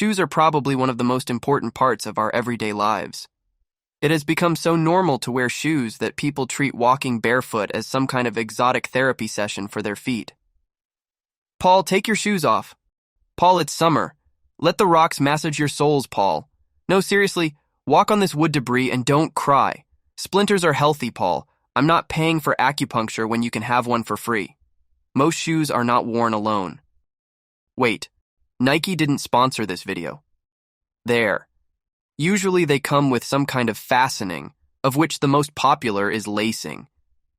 shoes are probably one of the most important parts of our everyday lives. It has become so normal to wear shoes that people treat walking barefoot as some kind of exotic therapy session for their feet. Paul, take your shoes off. Paul, it's summer. Let the rocks massage your soles, Paul. No, seriously, walk on this wood debris and don't cry. Splinters are healthy, Paul. I'm not paying for acupuncture when you can have one for free. Most shoes are not worn alone. Wait, Nike didn't sponsor this video. There. Usually they come with some kind of fastening, of which the most popular is lacing.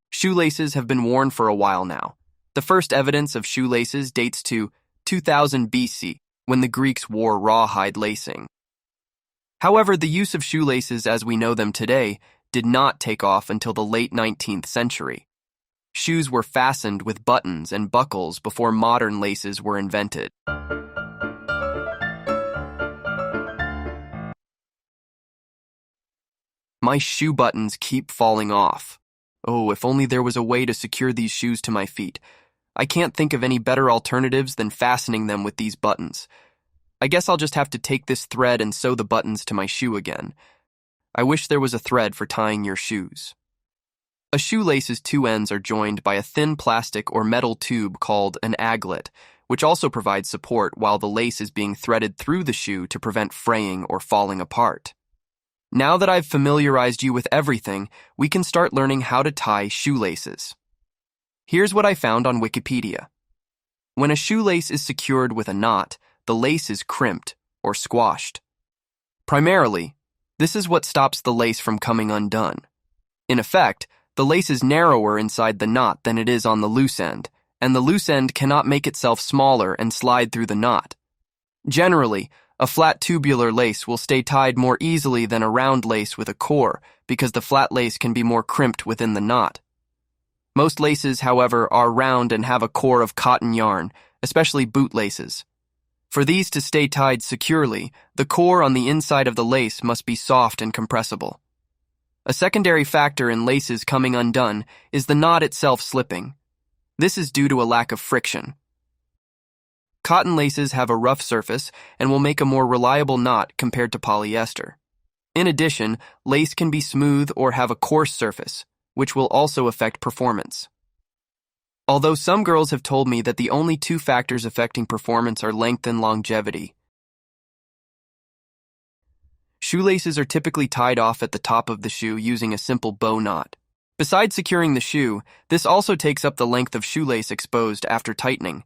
Shoelaces have been worn for a while now. The first evidence of shoelaces dates to 2000 BC, when the Greeks wore rawhide lacing. However, the use of shoelaces as we know them today did not take off until the late 19th century. Shoes were fastened with buttons and buckles before modern laces were invented. My shoe buttons keep falling off. Oh, if only there was a way to secure these shoes to my feet. I can't think of any better alternatives than fastening them with these buttons. I guess I'll just have to take this thread and sew the buttons to my shoe again. I wish there was a thread for tying your shoes. A shoelace's two ends are joined by a thin plastic or metal tube called an aglet, which also provides support while the lace is being threaded through the shoe to prevent fraying or falling apart. Now that I've familiarized you with everything, we can start learning how to tie shoelaces. Here's what I found on Wikipedia. When a shoelace is secured with a knot, the lace is crimped or squashed. Primarily, this is what stops the lace from coming undone. In effect, the lace is narrower inside the knot than it is on the loose end, and the loose end cannot make itself smaller and slide through the knot. Generally, a flat tubular lace will stay tied more easily than a round lace with a core because the flat lace can be more crimped within the knot. Most laces, however, are round and have a core of cotton yarn, especially boot laces. For these to stay tied securely, the core on the inside of the lace must be soft and compressible. A secondary factor in laces coming undone is the knot itself slipping. This is due to a lack of friction. Cotton laces have a rough surface and will make a more reliable knot compared to polyester. In addition, lace can be smooth or have a coarse surface, which will also affect performance. Although some girls have told me that the only two factors affecting performance are length and longevity. Shoelaces are typically tied off at the top of the shoe using a simple bow knot. Besides securing the shoe, this also takes up the length of shoelace exposed after tightening.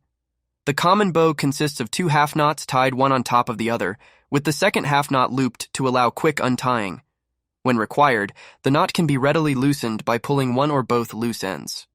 The common bow consists of two half knots tied one on top of the other, with the second half knot looped to allow quick untying. When required, the knot can be readily loosened by pulling one or both loose ends.